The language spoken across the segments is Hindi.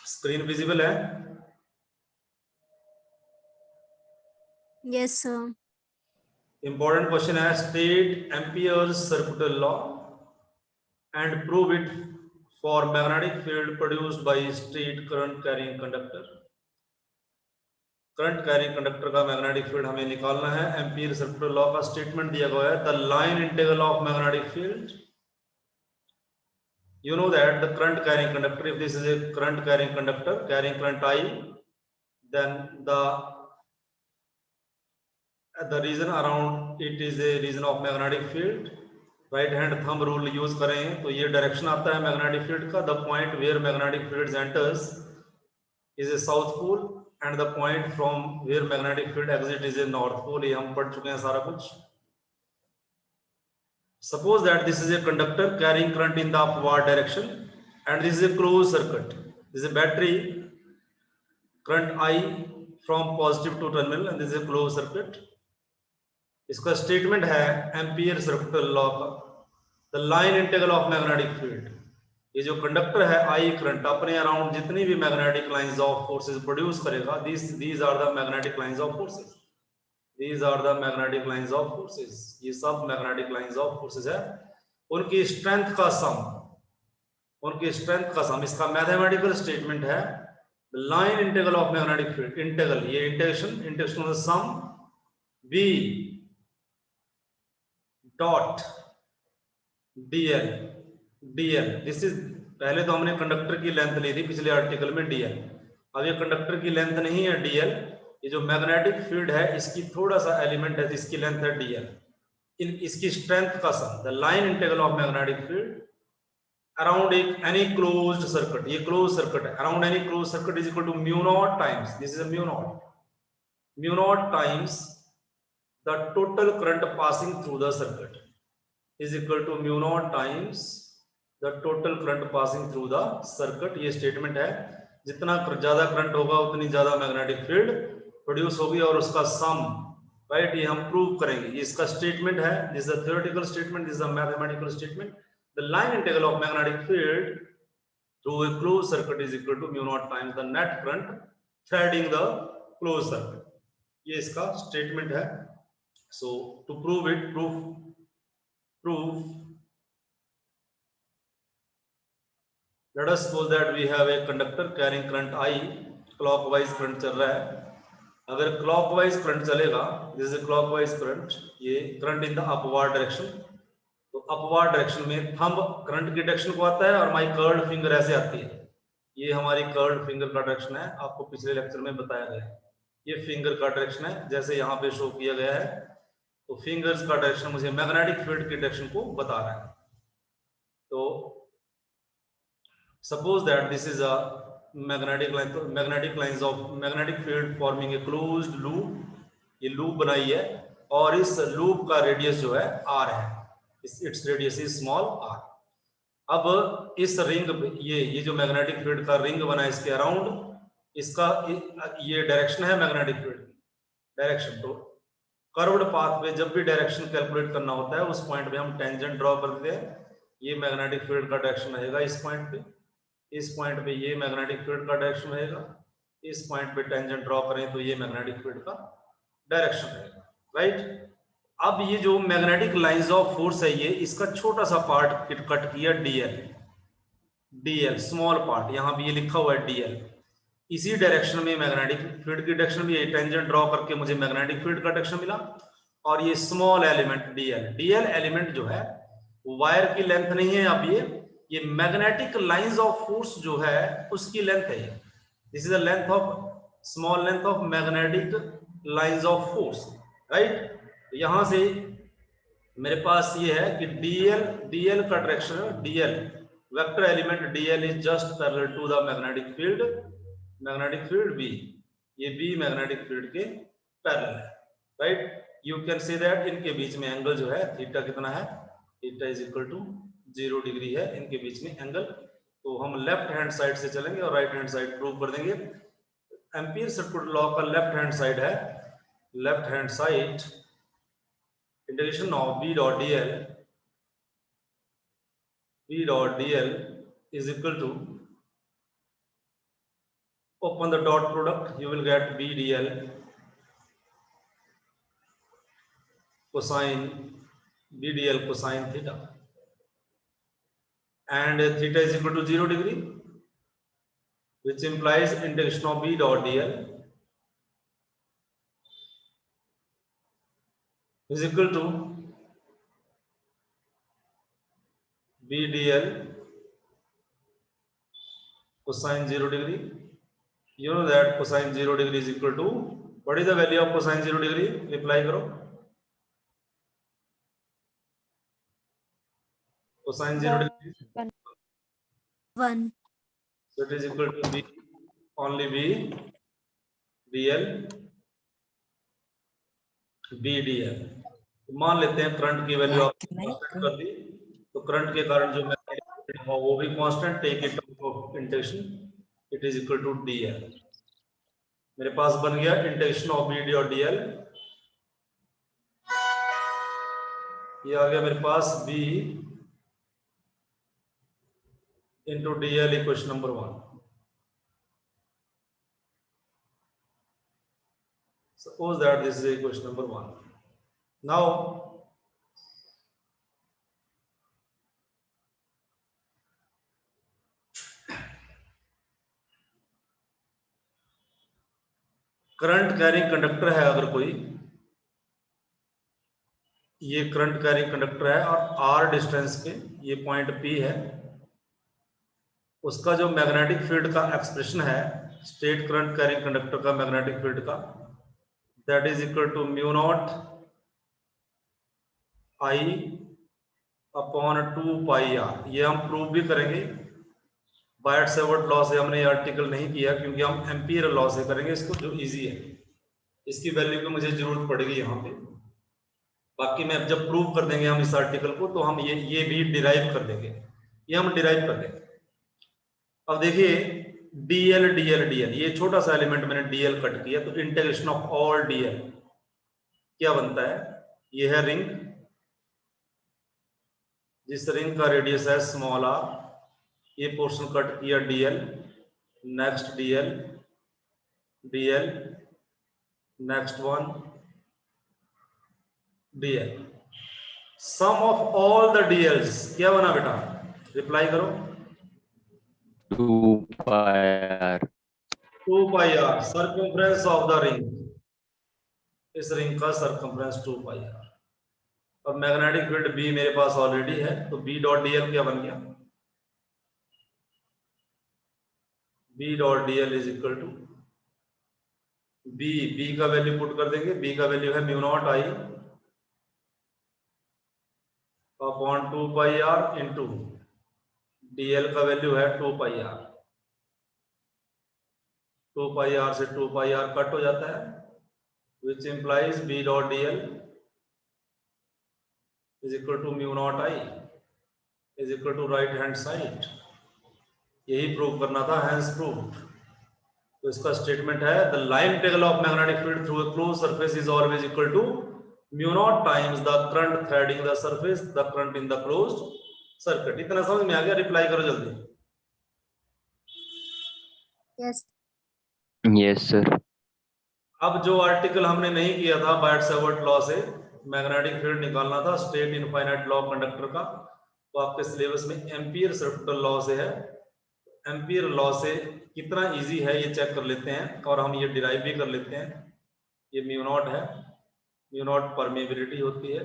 स्क्रीन विजिबल है? Yes sir. इंपॉर्टेंट क्वेश्चन है, state amperes circular law and prove it for magnetic field produced by state current carrying conductor. Current carrying conductor का मैग्नेटिक फील्ड हमें निकालना है। एम्पियर सर्कुलर लॉ का स्टेटमेंट दिया गया है, the line integral of magnetic field, you know that the current carrying conductor, if this is a current carrying conductor carrying current I, then the region around it is a region of magnetic field. Right hand thumb rule use करें तो ये डायरेक्शन आता है मैग्नेटिक फील्ड का। The point where magnetic field enters is a south pole and the point from where magnetic field exit is a north pole. ये हम पढ़ चुके हैं सारा कुछ। Suppose that this is a conductor carrying current in the upward direction and this is a closed circuit. This is a battery, current I from positive to terminal and this is a closed circuit. इसका स्टेटमेंट है एम्पियर सर्कुलर लॉ का, the line integral of magnetic field. ये जो कंडक्टर है आई करंट अपने अराउंड जितनी भी magnetic lines of forces produce करेगा, these are the magnetic lines of forces. These are the magnetic lines of forces. ये सब magnetic lines of forces है। उनकी स्ट्रेंथ का सम, उनकी स्ट्रेंथ का सम, इसका मैथमेटिकल स्टेटमेंट है line integral of magnetic field. Integral, ये integration of the sum B dot DL. DL this is, पहले तो हमने कंडक्टर की लेंथ ली थी पिछले आर्टिकल में डीएल, अब ये कंडक्टर की लेंथ नहीं है डीएल, ये जो मैग्नेटिक फील्ड है इसकी थोड़ा सा एलिमेंट है, इसकी लेंथ है डीएल। इसकी स्ट्रेंथ का sum, the line integral of magnetic field around एक एनी क्लोज्ड सर्किट, ये क्लोज सर्किट है, around any close circuit is equal to mu naught times, this is a mu naught times the total current passing through the circuit is equal to mu naught times the total current passing through the circuit। ये स्टेटमेंट है, जितना ज्यादा करंट होगा उतनी ज्यादा मैग्नेटिक फील्ड प्रोड्यूस होगी और उसका सम, राइट, ये हम प्रूव करेंगे। ये इसका स्टेटमेंट है, this is a theoretical statement, this is a mathematical statement. The line integral of magnetic field through a closed circuit is equal to mu naught times the net current threading the closed circuit। ये इसका स्टेटमेंट है। So to prove it, proof, let us suppose that we have a conductor carrying current I, clockwise current चल रहा है। अगर clockwise current चलेगा, this is a clockwise current, ये current in the upward direction, तो upward direction में thumb current की direction को आता है और my curled finger ऐसे आती है। ये हमारी curled finger का direction है, आपको पिछले लेक्चर में बताया गया है। ये finger का direction है, जैसे यहाँ पे शो किया गया है। तो फिंगर्स का डायरेक्शन मुझे मैग्नेटिक फील्ड की डायरेक्शन को बता रहा है। तो suppose that this is a magnetic lines of magnetic field forming a closed loop. ये लूप बनाई है और इस लूप का रेडियस जो है आर है, its radius is small R. अब इस रिंग पे ये जो मैग्नेटिक फील्ड का रिंग बना है, इसके अराउंड इसका ये डायरेक्शन है मैग्नेटिक फील्ड की डायरेक्शन। तो कर्व्ड पाथ पे जब भी डायरेक्शन कैलकुलेट करना होता है उस पॉइंट पे हम टेंजेंट ड्रॉ करते हैं। ये मैग्नेटिक फील्ड का डायरेक्शन रहेगा इस पॉइंट पे, इस पॉइंट पे ये मैग्नेटिक फील्ड का डायरेक्शन रहेगा, इस पॉइंट पे टेंजेंट ड्रॉ करें तो ये मैग्नेटिक फील्ड का डायरेक्शन रहेगा, राइट। अब ये जो मैग्नेटिक लाइंस ऑफ फोर्स है, ये इसका छोटा सा पार्ट कट किया डीएल, डीएल स्मॉल पार्ट, यहाँ भी ये लिखा हुआ है डीएल। इसी डायरेक्शन में मैग्नेटिक फील्ड की डायरेक्शन भी, टेंजेंट ड्रॉ करके मुझे मैग्नेटिक फील्ड का डायरेक्शन मिला। और ये small element DL, DL element जो है वायर की लेंथ नहीं है, अब ये मैग्नेटिक लाइंस ऑफ फोर्स जो है उसकी लेंथ है। This is the length of small length of magnetic lines of force, right. यहां से मेरे पास ये है कि डीएल, डीएल का direction, dl vector element dl is just parallel to the magnetic field, magnetic field B, ये बी मैग्नेटिक फील्ड के पैरेलल है, right. You can say that इनके बीच में एंगल जो है थीटा कितना है, theta is equal to 0 degree है इनके बीच में एंगल। तो हम लेफ्ट हैंड साइड से चलेंगे और राइट हैंड साइड प्रूव कर देंगे। एम्पियर सर्कुलर लॉ का लेफ्ट हैंड साइड है, left hand side integration of B dot dl, B dot dl is equal to open the dot product, you will get BDL cosine BDL cosine theta, and theta is equal to 0 degree, which implies integration of B dot dl is equal to BDL cosine 0 degree. You know that cosine 0 degree is equal to, what is the value of cosine 0 degree? Reply करो. Cosine 0 degree 1. so it is equal to B, only B dl BDL. मान लेते हैं करंट की वैल्यू आपने कांस्टेंट कर दी, तो करंट के कारण जो मैग्नेटिक फील्ड वो भी constant, take it out of integration, it is equal to dl. मेरे पास बन गया इंटेग्रेशन ऑफ BD और dl, ये आ गया मेरे पास B into dl equation number 1. Suppose that this is equation number 1. Now current carrying conductor है, अगर कोई, ये करंट कैरिंग कंडक्टर है और r डिस्टेंस पे ये पॉइंट P है, उसका जो मैग्नेटिक फील्ड का एक्सप्रेशन है स्टेट करंट कैरिंग कंडक्टर का मैग्नेटिक फील्ड का, that is equal to mu naught I upon 2 pi r. ये हम प्रूव भी करेंगे, बायट-सैवर्ट लॉ से हमने ये आर्टिकल नहीं किया क्योंकि हम एम्पियर लॉ से करेंगे इसको, जो इजी है. इसकी वैल्यू की मुझे जरूरत पड़ेगी यहाँ पे, बाकी मैं जब प्रूव कर देंगे हम इस आर्टिकल को तो हम ये भी डिराइव कर देंगे, ये हम डिराइव कर देंगे. अब देखिए dl dl dl, ये छोटा सा एलिमेंट मैंने dl कट किया, तो इंटीग्रेशन ऑफ ऑल dl क्या बनता है? ये है रिंग, जिस रिंग का रेडियस है स्मॉल r, ये पोर्शन कट किया dl, next dl dl, next one dl, sum of all the dl's क्या बना बेटा? रिप्लाई करो. 2 pi r. 2 pi r circumference of the ring, इस रिंग का सर्कमफ्रेंस 2 pi r. अब मैग्नेटिक फील्ड B मेरे पास ऑलरेडी है, तो B डॉट dl क्या बन गया? B dot dl is equal to B का वैल्यू पुट कर देंगे, B का वैल्यू है mu naught I upon 2 pi r into dl का वैल्यू है 2 पाई r. 2 पाई r से 2 पाई r कट हो जाता है, which implies B dot dl is equal to mu naught I is equal to right hand side. यही प्रूव करना था, हैंस प्रूव्ड. तो इसका स्टेटमेंट है the line integral of magnetic field through a closed surface is always equal to mu naught times the current threading the surface, the current in the closed circuit. इतना समझ में आ गया? रिप्लाई करो जल्दी. Yes. Yes sir. अब जो आर्टिकल हमने नहीं किया था बायट-सैवर्ट लॉ से मैग्नेटिक फील्ड निकालना था, स्टेट इनफाइनाइट लॉ कंडक्टर का, तो आपके सिलेबस में एम्पियर सर्किटल लॉ से है. एम्पियर लॉ से कितना इजी है ये चेक कर लेते हैं, और हम ये डिराइव भी कर लेते हैं. ये म्यू नॉट है, म्यू नॉट परमेबिलिटी होती है.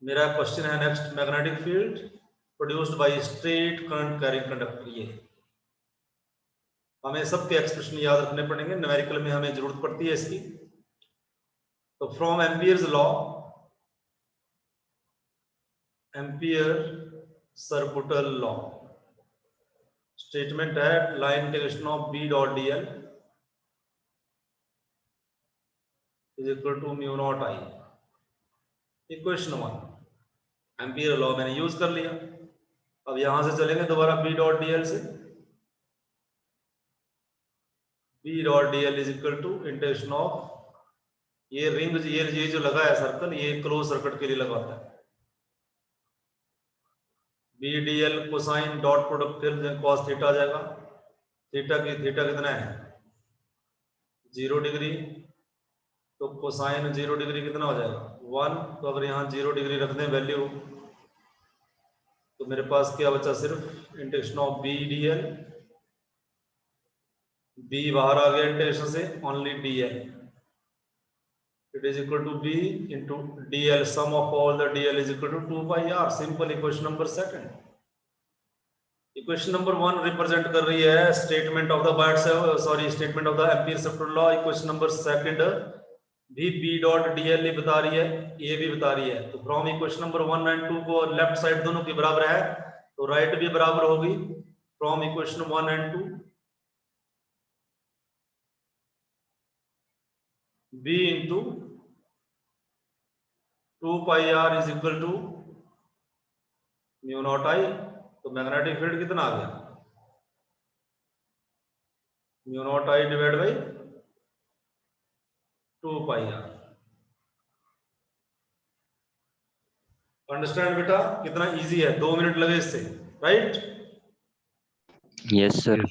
मेरा क्वेश्चन है next, magnetic field produced by straight current carrying conductor. ये हमें सबके एक्सप्रेशन याद रखने पड़ेंगे, न्यूमेरिकल में हमें जरूरत पड़ती है इसकी. तो from Ampere's law, Ampere circuital law, statement है line integration of B dot dl is equal to mu naught I. Equation 1 Ampere law मैंने यूज कर लिया. अब यहां से चलेंगे दोबारा B डॉट dl से. B dot dl is equal to integration of, ये रिंग, ये जो लगा है सर्कल, ये क्लोज सर्किट के लिए लगा होता है. B dl cosine dot product फिर cos थीटा आ जाएगा, थीटा कितना है 0 डिग्री, तो कोसाइन 0 डिग्री कितना हो जाएगा 1। तो अगर यहाँ 0 डिग्री रख दें वैल्यू, तो मेरे पास क्या बचा, सिर्फ integration of B D L, B बाहर आ गया इंटीग्रेशन से, only D L, it is equal to B into D L, sum of all the D L is equal to 2 pi R. Simple equation number second. Equation number 1 represent कर रही है statement of the statement of the Ampere circular law. Equation number second भी बी डॉट डी एल बता रही है, ये भी बता रही है। तो फ्रॉम इक्वेशन नंबर 1 एंड 2 को लेफ्ट साइड दोनों की बराबर है, तो राइट भी बराबर होगी। From equation 1 and 2 B into 2 pi R is equal to mu naught I. तो मैग्नेटिक फील्ड कितना आ गया, mu naught I divide by 2 pi R. Understand बेटा, कितना इजी है, 2 मिनट लगे इससे, राइट। Yes sir.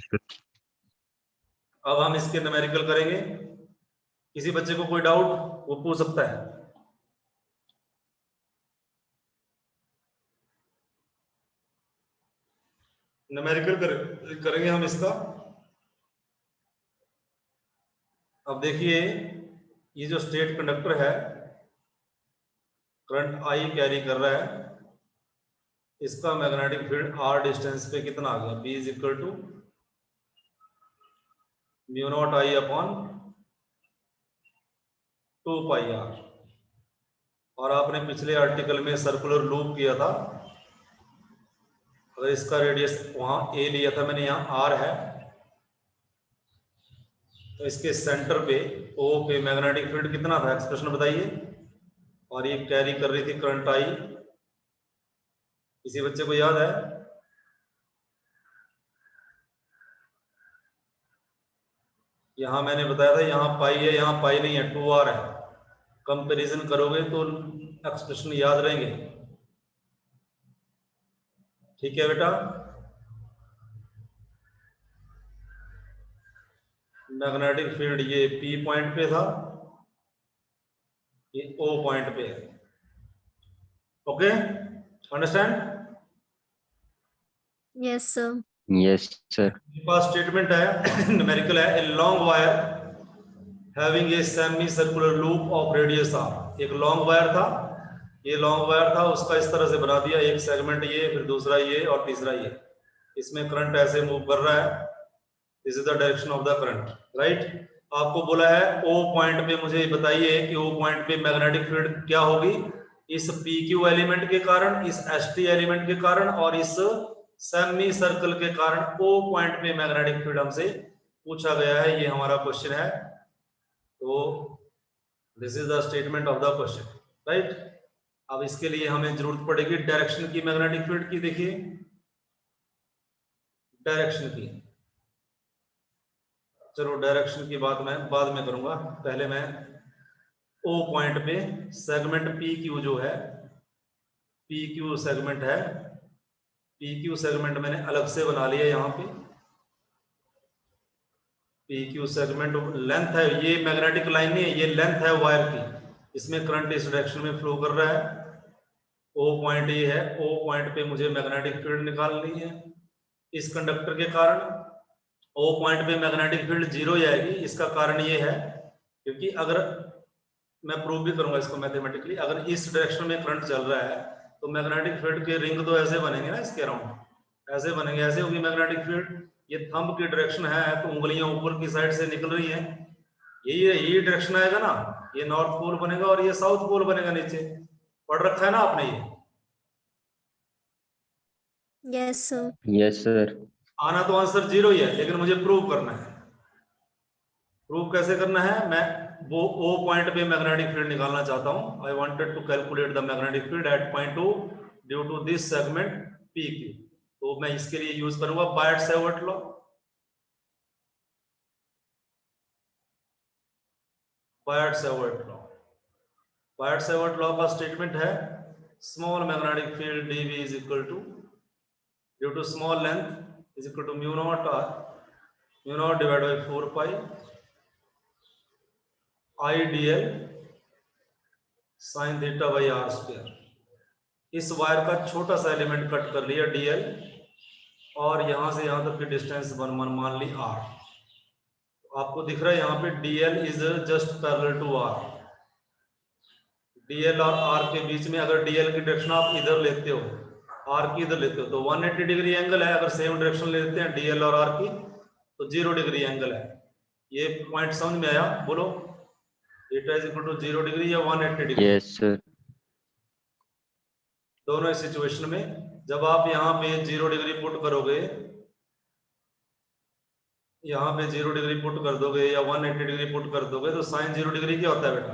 अब हम इसके न्यूमेरिकल करेंगे। किसी बच्चे को कोई डाउट वो पूछ सकता है। न्यूमेरिकल करेंगे हम इसका। अब देखिए, ये जो स्टेट कंडक्टर है, करंट आई कैरी कर रहा है, इसका मैग्नेटिक फील्ड आर डिस्टेंस पे कितना आ गया, B is equal to mu naught I upon 2 pi R. और आपने पिछले आर्टिकल में सर्कुलर लूप किया था, अगर इसका रेडियस वहां ए लिया था मैंने, यहाँ आर है, तो इसके सेंटर पे ओ पे मैग्नेटिक फील्ड कितना था, एक्सप्रेशन बताइए। और ये कैरी कर रही थी करंट आई, किसी बच्चे को याद है? यहां मैंने बताया था, यहां पाई है, यहां पाई नहीं है, 2r है। कंपैरिजन करोगे तो एक्सप्रेशन याद रहेंगे। ठीक है बेटा, मैग्नेटिक फील्ड ये P पॉइंट पे था, ये O पॉइंट पे है। Okay, understand? Yes, sir. Yes sir. मेरे पास स्टेटमेंट है, न्यूमेरिकल है, a long wire having a semi circular loop of radius R. एक लॉन्ग वायर था, ये लॉन्ग वायर था, उसका इस तरह से बना दिया, एक सेगमेंट ये, फिर दूसरा ये और तीसरा ये। इसमें करंट ऐसे मूव कर रहा है, this is the direction of the current, right. आपको बोला है O पॉइंट पे मुझे बताइए कि O पॉइंट पे मैग्नेटिक फील्ड क्या होगी, इस PQ एलिमेंट के कारण, इस ST एलिमेंट के कारण और इस सेमी सर्कल के कारण O पॉइंट पे मैग्नेटिक फील्ड हमसे पूछा गया है, ये हमारा क्वेश्चन है। तो this is the statement of the question, right. अब इसके लिए हमें जरूरत पड़ेगी डायरेक्शन की, मैग्नेटिक फील्ड की। देखिए डायरेक्शन की, चलो डायरेक्शन की बात मैं बाद में करूंगा, पहले मैं O पॉइंट पे सेगमेंट PQ जो है, PQ सेगमेंट है, PQ सेगमेंट मैंने अलग से बना लिया यहाँ पे। PQ सेगमेंट लेंथ है, ये मैग्नेटिक लाइन नहीं है, ये लेंथ है वायर की, इसमें करंट इस डायरेक्शन में फ्लो कर रहा है। O पॉइंट ये है, O पॉइंट पे मुझे मैग्नेटिक फील्ड निकालनी है इस कंडक्टर के कारण। O पॉइंट पे मैग्नेटिक फील्ड 0 जाएगी, इसका कारण ये है क्योंकि अगर मैं प्रूव भी करूंगा इसको मैथमेटिकली, अगर इस डायरेक्शन में करंट चल रहा है तो मैग्नेटिक फील्ड के रिंग तो ऐसे बनेंगे ना, इसके अराउंड ऐसे बनेंगे, ऐसे होगी मैग्नेटिक फील्ड। ये थंब की डायरेक्शन है तो उंगलियां ऊपर की साइड से निकल रही हैं, यही डायरेक्शन आएगा ना, ये नॉर्थ पोल बनेगा और ये साउथ पोल बनेगा नीचे। पढ़ रखा है ना आपने ये? Yes, sir. Yes sir. आना तो आंसर 0 ही है, लेकिन मुझे प्रूव करना है। प्रूव कैसे करना है, मैं वो O पॉइंट पे मैग्नेटिक फील्ड निकालना चाहता हूं। I wanted to calculate the magnetic field at point O due to this segment PQ। तो मैं इसके लिए यूज करूंगा Biot Savart law. Biot Savart law, Biot Savart law का स्टेटमेंट है small magnetic field dV is equal to due to small length is equal to mu naught R mu naught divide by 4 pi I D L sine theta by R square. इस वायर का छोटा सा एलिमेंट कट कर लिया डीएल, और यहां से यहां तक की डिस्टेंस मान ली आर। आपको दिख रहा है यहाँ पे DL is just parallel to R. DL और आर के बीच में अगर डीएल की डायरेक्शन आप इधर लेते हो, आर की इधर लेते हो, तो 180 डिग्री एंगल है। अगर सेम डायरेक्शन लेते हैं डीएल और आर की तो 0 डिग्री एंगल है। ये पॉइंट समझ में आया? बोलो, theta is equal to 0 degree या 180 डिग्री? Yes sir. दोनों सिचुएशन में जब आप यहाँ पे 0 डिग्री पुट करोगे, यहाँ पे 0 डिग्री पुट कर दोगे या 180 डिग्री पुट कर दोगे, तो साइन 0 डिग्री क्या होता है बेटा?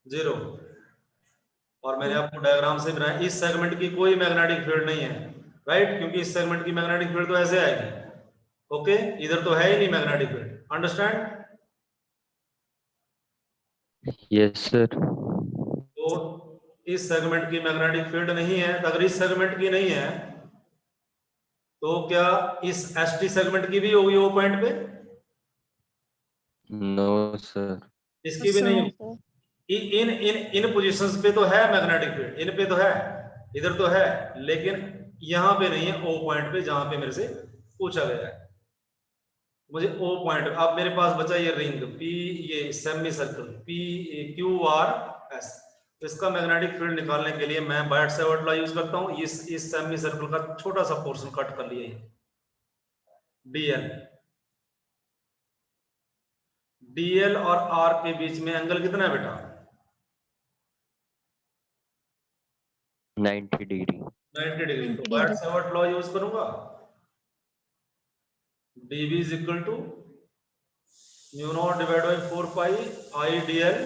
0। और मैंने आपको डायग्राम से बनाया, इस सेगमेंट की कोई मैग्नेटिक फील्ड नहीं है, राइट? क्योंकि इस सेगमेंट की मैग्नेटिक फील्ड तो ऐसे आएगी, ओके? इधर तो है ही नहीं magnetic field, understand? Yes sir. तो इस सेगमेंट की मैग्नेटिक फील्ड नहीं है। तो अगर इस सेगमेंट की नहीं है तो क्या इस एसटी सेगमेंट की भी होगी वो पॉइंट पे? No sir. इसकी भी नहीं होगी। इन इन इन पोजीशंस पे तो है मैग्नेटिक फील्ड, इन पे तो है, इधर तो है, लेकिन यहां पे नहीं है, ओ पॉइंट पे जहां पे मेरे से पूछा गया है। मुझे ओ पॉइंट, अब मेरे पास बचा ये रिंग पी, ये semi circle P Q R S. तो इसका मैग्नेटिक फील्ड निकालने के लिए मैं बायट सेवर्ट लॉ यूज करता हूं। इस सेमी सर्कल का छोटा सा पोर्शन कट कर लिया, डीएल। डीएल और आर के बीच में एंगल कितना है बेटा? 90 डिग्री। 90 डिग्री। तो बायट सेवर्ट लॉ यूज करूंगा, dv is equal to mu naught divide by 4 pi I D L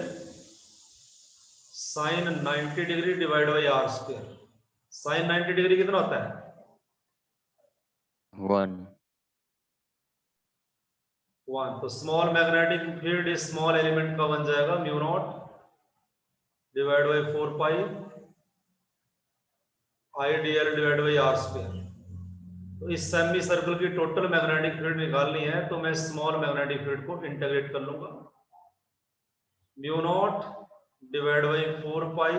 sine 90 degree divide by R square. Sine 90 degree कितना होता है? 1। तो स्मॉल मैग्नेटिक फील्ड इस स्मॉल एलिमेंट का बन जाएगा mu naught divide by 4 pi I D L divide by R square. तो इस सेमी सर्कल की टोटल मैग्नेटिक फील्ड निकालनी है, तो मैं स्मॉल मैग्नेटिक फील्ड को इंटीग्रेट कर लूंगा। Mu naught divide by 4 pi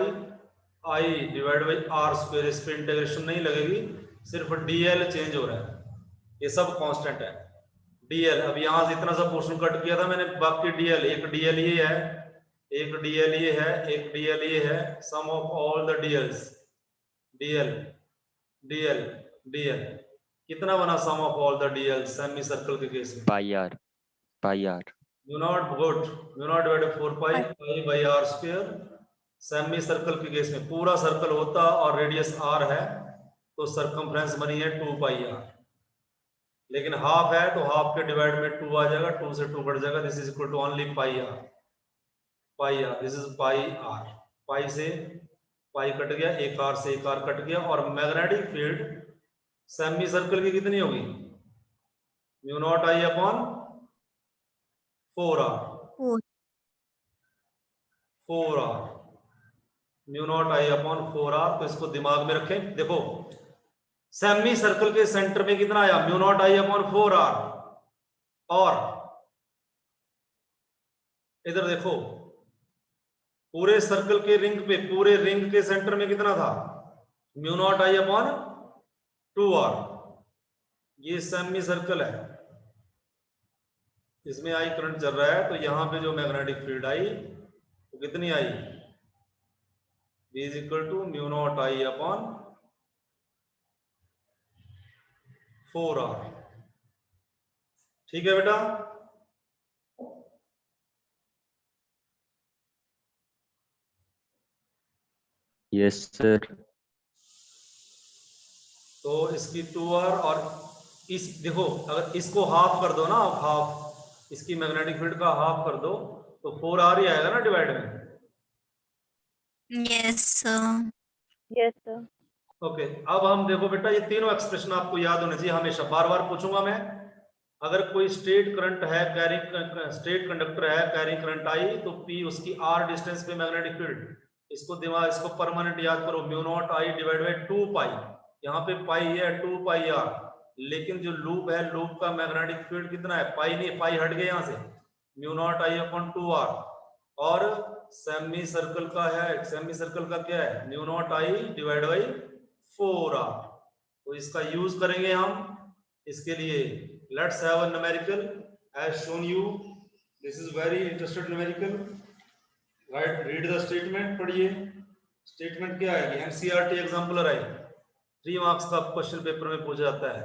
I divide by R square. इस पे इंटीग्रेशन नहीं लगेगी, सिर्फ डीएल चेंज हो रहा है, ये सब कांस्टेंट है। डीएल, अब यहां से इतना सा पोर्शन कट किया था मैंने, बाकी डीएल, एक डीएल ये है, एक डीएल ये है, एक डीएल ये है, sum of all the DLs, DL DL DL. कितना बना sum of all the DL semi circle के केस में? Pi R. Mu naught good, mu naught divide by 4 pi pi by R square. Semi circle के केस में पूरा सर्कल होता और रेडियस आर है तो सरकमफ्रेंस बनी है 2 पाई आर, लेकिन हाफ है तो हाफ के डिवाइड में 2 आ जाएगा, 2 से 2 कट जाएगा, this is equal to only pi R. Pi R, this is pi R. Pi से पाई कट गया, एक आर से एक आर कट गया, और मैग्नेटिक फील्ड सेमी सर्कल की कितनी होगी? Mu naught I upon 4 R. 4 R, mu naught I upon 4 R. तो इसको दिमाग में रखें। देखो सेमी सर्कल के सेंटर में कितना आया? Mu naught I upon 4 R. और इधर देखो पूरे सर्कल के रिंग पे, पूरे रिंग के सेंटर में कितना था? Mu naught I upon 2 R. ये सेमी सर्कल है, इसमें आई करंट चल रहा है, तो यहां पे जो मैग्नेटिक फील्ड आई वो कितनी आई? V is equal to mu naught I upon 4 R. ठीक है बेटा? Yes sir. तो इसकी 2 आर, और इस देखो अगर इसको हाफ कर दो ना, हाफ इसकी मैग्नेटिक फील्ड का हाफ कर दो तो 4 आर ही आएगा ना डिवाइड में। Yes, sir. Yes sir. Okay, अब हम देखो बेटा, ये तीनों एक्सप्रेशन आपको याद होने चाहिए हमेशा। बार बार पूछूंगा मैं, अगर कोई स्ट्रेट करंट है, कैरिंग स्ट्रेट कंडक्टर है, कैरिंग करंट आई, तो P उसकी R डिस्टेंस पे मैग्नेटिक फील्ड, इसको दिमाग, इसको परमानेंट याद करो, mu naught I divide by 2 पाई। यहाँ पे पाई है 2 पाई आर, लेकिन जो लूप है, लूप का मैग्नेटिक फील्ड कितना है, पाई नहीं, पाई हट गया यहाँ से, mu naught I upon 2 R. और सेमी सर्कल का है, सेमी सर्कल का क्या है, mu naught I divide by 4 R. तो इसका यूज करेंगे हम, इसके लिए let's have a numerical as shown you, this is very interested numerical. Right, read the statement, पढ़िए। स्टेटमेंट क्या आएगी, एनसीईआरटी एग्जाम्पलर आएगी, 3 मार्क्स का क्वेश्चन पेपर में पूछा जाता है।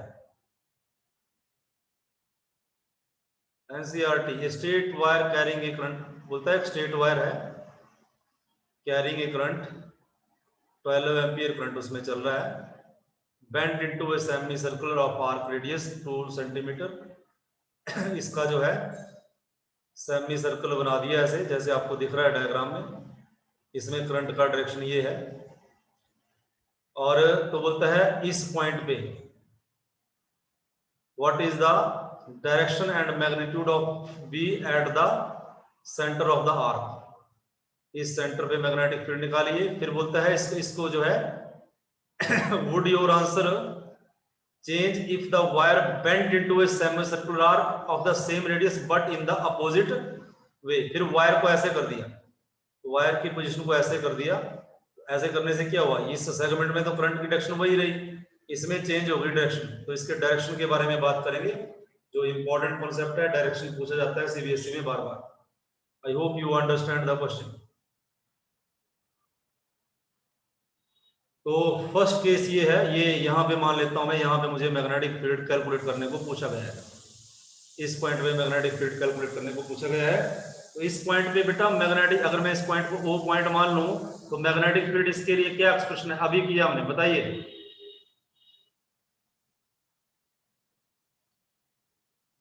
NCERT, state wire carrying a current, बोलता है स्टेट वायर है carrying a current, 12 ampere current उसमें चल रहा है, bent into A semi circular of arc radius 2 centimetre. इसका जो है सेमी सर्कल बना दिया ऐसे, जैसे आपको दिख रहा है डायग्राम में, इसमें करंट का डायरेक्शन ये है। और तो बोलता है इस पॉइंट पे what is the direction and magnitude of B at the centre of the arc, इस सेंटर पे मैग्नेटिक फील्ड निकालिए। फिर बोलता है इसको जो है would your answer change if the wire bent into a semicircular arc of the same radius but in the opposite way। फिर वायर को ऐसे कर दिया, वायर की पोजीशन को ऐसे कर दिया, ऐसे करने से क्या हुआ, इस सेगमेंट में तो करंट की डायरेक्शन वही रही, इसमें चेंज हो गई डायरेक्शन। तो इसके डायरेक्शन के बारे में बात करेंगे, जो इंपॉर्टेंट कॉन्सेप्ट है, डायरेक्शन पूछा जाता है सीबीएसई में बार बार। I hope you understand the question. तो फर्स्ट केस ये है, ये यहाँ पे मान लेता हूं मैं, यहाँ पे मुझे मैग्नेटिक फील्ड कैलकुलेट करने को पूछा गया है, इस पॉइंट पे मैग्नेटिक फील्ड कैलकुलेट करने को पूछा गया है। तो इस पॉइंट पे बेटा मैग्नेटिक, अगर मैं इस पॉइंट को ओ पॉइंट मान लूं, तो मैग्नेटिक फील्ड इसके लिए क्या एक्सप्रेशन है, अभी किया हमने, बताइए।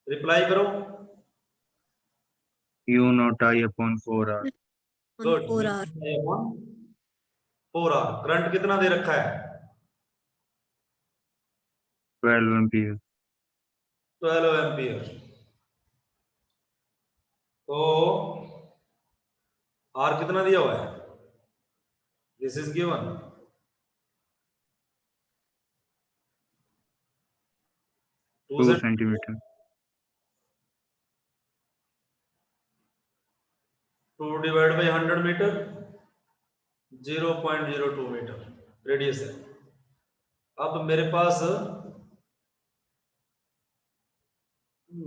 रिप्लाई करो। U naught I upon 4R. Good, 4 R. 4 R. Current कितना दे रखा है, 12 ampere. 12 एम्पियर। तो आर कितना दिया हुआ है, this is given, two 2 centimeter. 2 divide by 100 metre, 0.02 metre radius है। अब मेरे पास,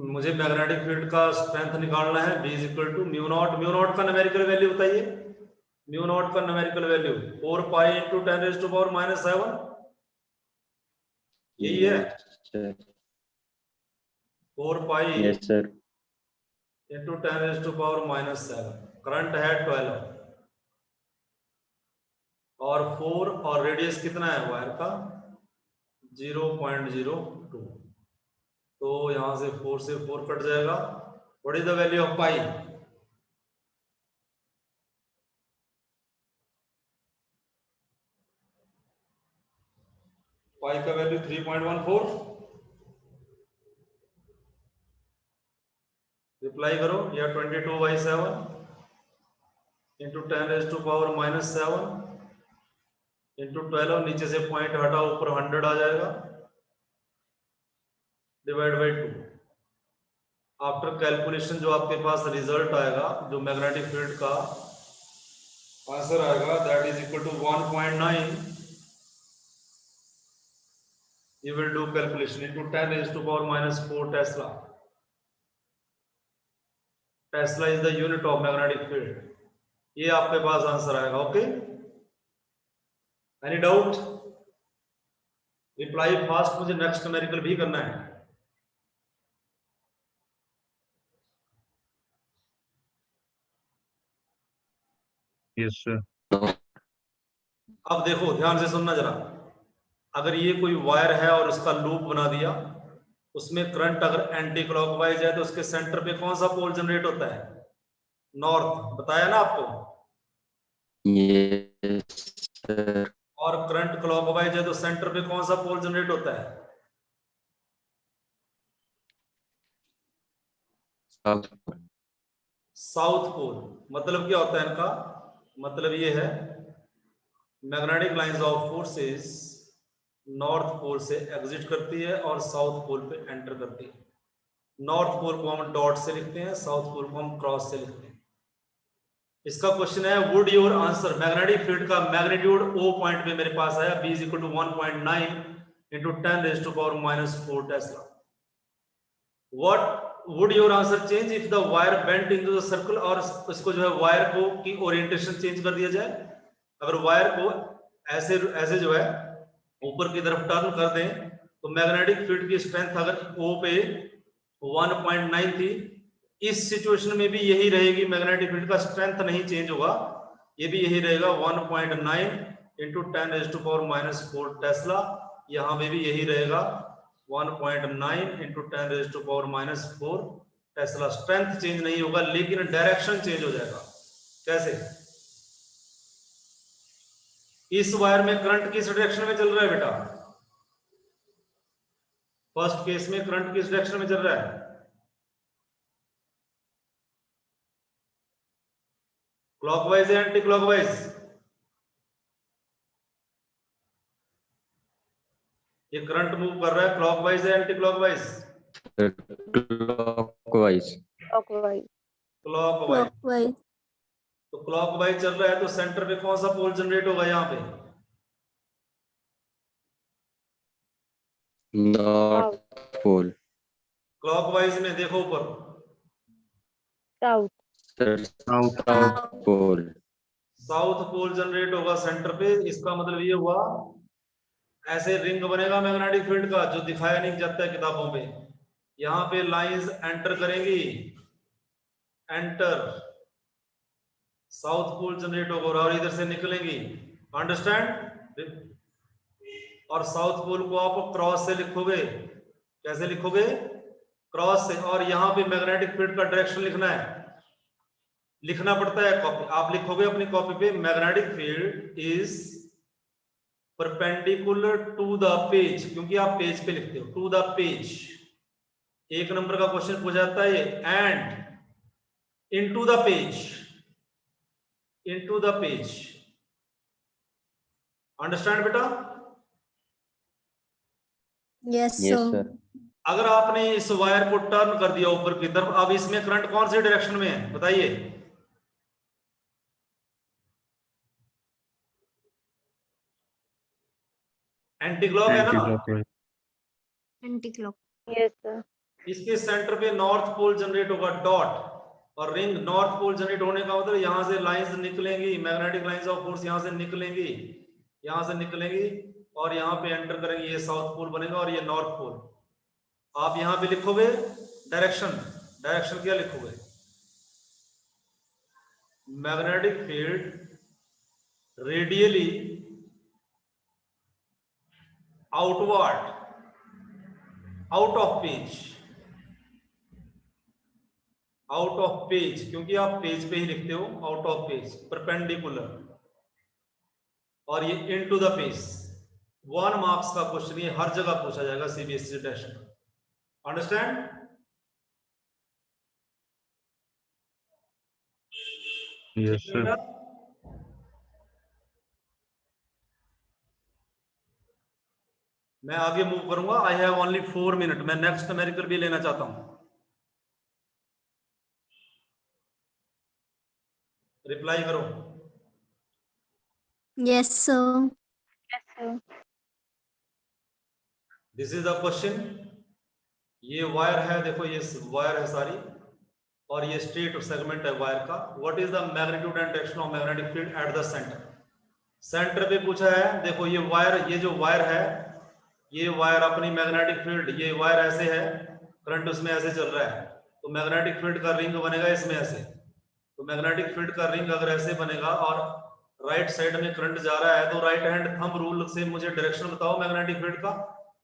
मुझे मैग्नेटिक फील्ड का स्ट्रेंथ निकालना है, B is equal to mu naught, mu naught का न्यूमेरिकल वैल्यू बताइए, म्यू नॉट का numerical value 4 pi into 10 raise to power -7, यही है, Yes, sir. 4 pi Yes, sir. Into 10 raise to power -7, current है 12 और 4, और रेडियस कितना है वायर का, 0.02। तो यहां से 4 से 4 कट जाएगा। What is the value of pi, pi का वैल्यू 3.14। रिप्लाई करो, या 22/7 into 10 raise to power -7 into 12, नीचे से पॉइंट हटा, ऊपर 100 आ जाएगा, डिवाइड बाई 2। आफ्टर कैलकुलेशन जो आपके पास रिजल्ट आएगा, जो मैग्नेटिक फील्ड का आंसर आएगा, that is equal to 1.9। You will do calculation into 10 raise to power -4 tesla. Tesla is the unit of magnetic field. ये आपके पास आंसर आएगा। Okay, any doubt? Reply fast, मुझे नेक्स्ट न्यूमेरिकल भी करना है। Yes, sir. अब देखो, ध्यान से सुनना जरा, अगर ये कोई वायर है और उसका लूप बना दिया, उसमें करंट अगर एंटी क्लॉकवाइज है, तो उसके सेंटर पे कौन सा पोल जनरेट होता है, नॉर्थ, बताया ना आपको। Yes, sir. और करंट क्लॉकवाइज है तो सेंटर पे कौन सा पोल जनरेट होता है, South. साउथ पोल। मतलब क्या होता है इनका, मतलब ये है magnetic lines of forces, north pole से एग्जिट करती है और साउथ पोल पे एंटर करती है। नॉर्थ पोल को हम डॉट से लिखते हैं, साउथ पोल को हम क्रॉस से लिखते हैं। इसका क्वेश्चन है would your answer, magnetic field का मैग्नीट्यूड ओ पॉइंट पे मेरे पास आया B = 1.9 into 10⁻⁻⁴ Tesla. What would your answer change if the wire bent into the circle, और इसको जो है वायर को की ओरिएंटेशन चेंज कर दिया जाए। अगर वायर को ऐसे ऐसे जो है ऊपर की तरफ टर्न कर दें तो मैग्नेटिक फील्ड की स्ट्रेंथ अगर O पे 1.9 थी, इस सिचुएशन में भी यही रहेगी, मैग्नेटिक फील्ड का स्ट्रेंथ नहीं चेंज होगा, ये भी यही रहेगा 1.9 into 10⁻⁻⁴ टेस्ला। यहाँ पे भी यही रहेगा 1.9 into 10⁻⁻⁴ टेस्ला। स्ट्रेंथ चेंज नहीं होगा लेकिन डायरेक्शन चेंज हो जाएगा। कैसे? इस वायर में करंट किस डायरेक्शन में चल रहा है बेटा? फर्स्ट केस में करंट किस डायरेक्शन में चल रहा है? क्लॉकवाइज या एंटी क्लॉकवाइज? ये करंट मूव कर रहा है क्लॉकवाइज या anti clockwise? Clockwise. Clockwise. Clockwise. Clockwise. तो क्लॉकवाइज चल रहा है तो सेंटर पे कौन सा पोल जनरेट होगा यहाँ पे? North pole. क्लॉकवाइज में देखो ऊपर, South. South. South pole. South pole generate होगा सेंटर पे। इसका मतलब ये हुआ ऐसे रिंग बनेगा मैग्नेटिक फील्ड का जो दिखाया नहीं जाता है किताबों पे। यहाँ पे लाइंस एंटर करेंगी, एंटर, साउथ पोल जनरेट होगा और इधर से निकलेंगी। अंडरस्टैंड? और साउथ पोल को आप क्रॉस से लिखोगे। कैसे लिखोगे? क्रॉस से। और यहाँ पे मैग्नेटिक फील्ड का डायरेक्शन लिखना है, लिखना पड़ता है कॉपी। आप लिखोगे अपनी कॉपी पे magnetic field is perpendicular to the page, क्योंकि आप पेज पे लिखते हो, टू द पेज। 1 नंबर का क्वेश्चन पूछा जाता है ये, and into the page, into the page. Understand बेटा? Yes, yes sir. सर। अगर आपने इस वायर को टर्न कर दिया ऊपर की तरफ, अब इसमें करंट कौन से डायरेक्शन में है बताइए? एंटी क्लॉक है ना? Anti-clockwise. Anti-clock. Yes, sir. इसके सेंटर पे नॉर्थ पोल जनरेट होगा डॉट, और रिंग नॉर्थ पोल जनरेट होने का मतलब यहां से लाइंस निकलेंगी, मैग्नेटिक लाइंस ऑफ फोर्स यहां से निकलेंगी, यहां से निकलेंगी और यहां पे एंटर करेंगे। ये साउथ पोल बनेगा और ये नॉर्थ पोल। आप यहां पे लिखोगे डायरेक्शन, डायरेक्शन क्या लिखोगे? Magnetic field radially outward, out of page, out of page, क्योंकि आप पेज पे ही लिखते हो, आउट ऑफ पेज, परपेंडिकुलर, और ये इनटू द पेज। 1 मार्क्स का क्वेश्चन ये हर जगह पूछा जाएगा सीबीएसई टेस्ट में। अंडरस्टैंड? Yes, sir. मैं आगे मूव करूंगा। I have only 4 minute. मैं नेक्स्ट न्यूमेरिकल भी लेना चाहता हूं। रिप्लाई करो। Yes, sir. Yes, sir. This is the question. ये वायर है, देखो ये वायर है सारी, और ये स्ट्रेट सेगमेंट है वायर का। What is the magnitude and direction of magnetic field eight the centre? Centre पे पूछा है। देखो ये वायर, ये जो वायर है, ये वायर अपनी मैग्नेटिक फील्ड, ये वायर ऐसे है, करंट उसमें ऐसे चल रहा है, तो मैग्नेटिक फील्ड का रिंग बनेगा इसमें ऐसे। तो मैग्नेटिक फील्ड का रिंग अगर ऐसे बनेगा और राइट साइड में करंट जा रहा है, तो राइट हैंड थंब रूल से मुझे डायरेक्शन बताओ मैग्नेटिक फील्ड का।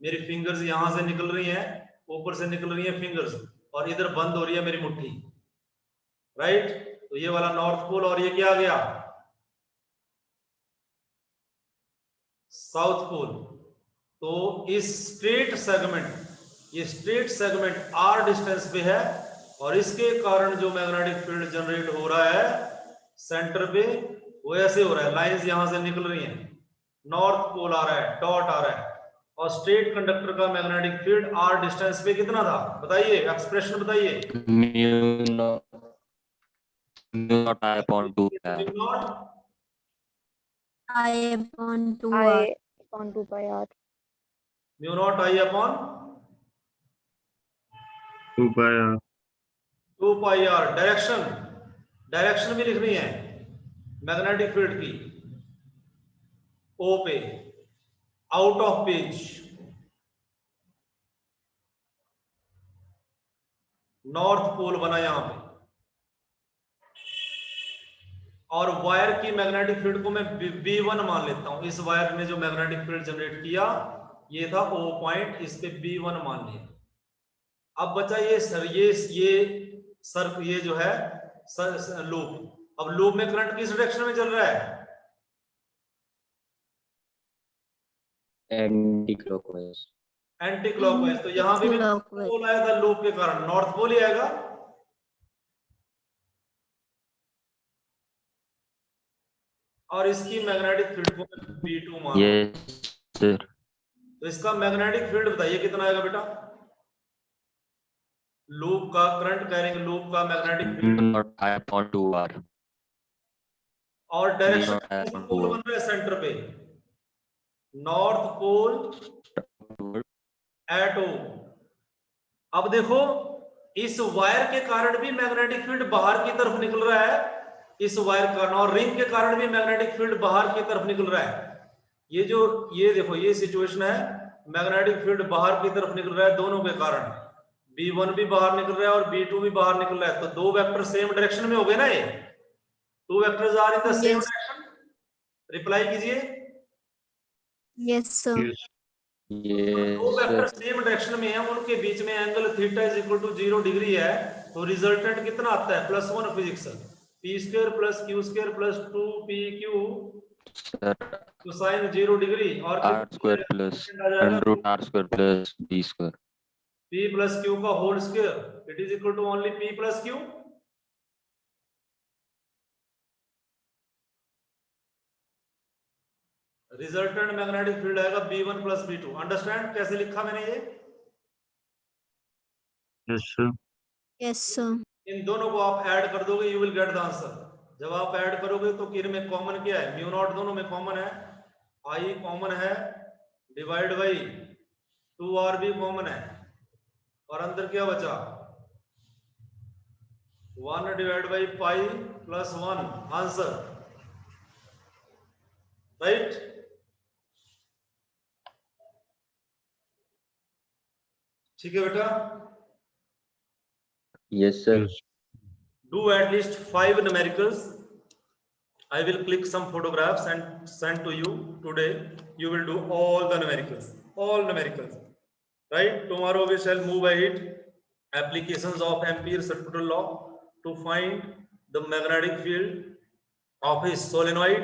मेरी फिंगर्स यहां से निकल रही हैं, ऊपर से निकल रही है फिंगर्स, और इधर बंद हो रही है मेरी मुट्ठी, राइट? तो ये वाला नॉर्थ पोल, और ये क्या आ गया? South pole. तो इस स्ट्रेट सेगमेंट, ये स्ट्रेट सेगमेंट आर डिस्टेंस पे है, और इसके कारण जो मैग्नेटिक फील्ड जनरेट हो रहा है सेंटर पे, वो ऐसे हो रहा है, लाइंस यहां से निकल रही हैं, नॉर्थ पोल आ रहा है, डॉट आ रहा है, और स्ट्रेट कंडक्टर का मैग्नेटिक फील्ड r डिस्टेंस पे कितना था? बताइए, एक्सप्रेशन बताइए। mu naught I upon 2 pi mu naught I upon 2 I R. upon 2 pi r. Mu naught I upon 2 pi r. 2 pi r। Direction भी लिखनी है मैग्नेटिक फील्ड की। ओ पे out of page, north pole बना यहां पे, और वायर की मैग्नेटिक फील्ड को मैं B1 मान लेता हूं। इस वायर ने जो मैग्नेटिक फील्ड जनरेट किया ये था O पॉइंट, इस पे B1 मान लिया। अब बचा ये ये जो है लूप। अब लूप में करंट किस डायरेक्शन में चल रहा है? Anti clockwise. Anti clockwise. तो यहां भी Clockwise. पोल आया था लूप के कारण, नॉर्थ पोल ही आएगा। और इसकी मैग्नेटिक फील्ड को B2 मान। Yes sir. तो इसका मैग्नेटिक फील्ड बताइए कितना आएगा बेटा? लूप का करंट कैरिंग लूप का magnetic mu field naught I upon 2 r। और डायरेक्शन naught I upon 2 पोल बन रहा है सेंटर पे, नॉर्थ पोल एट O। अब देखो इस वायर के कारण भी मैग्नेटिक फील्ड बाहर की तरफ निकल रहा है, इस वायर का और रिंग के कारण भी मैग्नेटिक फील्ड बाहर की तरफ निकल रहा है। ये देखो ये सिचुएशन है, मैग्नेटिक फील्ड बाहर की तरफ निकल रहा है दोनों के कारण। B1 भी बाहर निकल रहा है और B2 भी बाहर निकल रहा है, तो दो वेक्टर सेम डायरेक्शन में हो गए ना। ये two vectors are in the same Yes. Direction. Reply कीजिए। Yes, sir. Yes. दो yes vector sir. Same direction में है, उनके बीच में angle theta is equal to 0 degree है, तो रिजल्टेंट कितना आता है? +1 फिजिक्स, p² + q² + 2pq तो साइन 0 डिग्री और r² plus √r² plus b²। p + q का whole square it is equal to only p + q। Resultant magnetic field आएगा B1 + B2। अंडरस्टैंड कैसे लिखा मैंने ये? Yes, sir. Yes, sir. इन दोनों को आप ऐड कर दोगे, you will get the answer. जब आप ऐड करोगे तो इनमें कॉमन क्या है? म्यू नॉट दोनों में कॉमन है, I कॉमन है, डिवाइड बाई 2r भी कॉमन है, और अंदर क्या बचा? 1 divide by pi + 1 answer, right? ठीक है बेटा। Yes sir. Yes. Do at least 5 numericals. I will click some photographs and send to you today. You will do all the numericals, right? Tomorrow we shall move ahead applications of Ampere's circular law to find the magnetic field of a solenoid.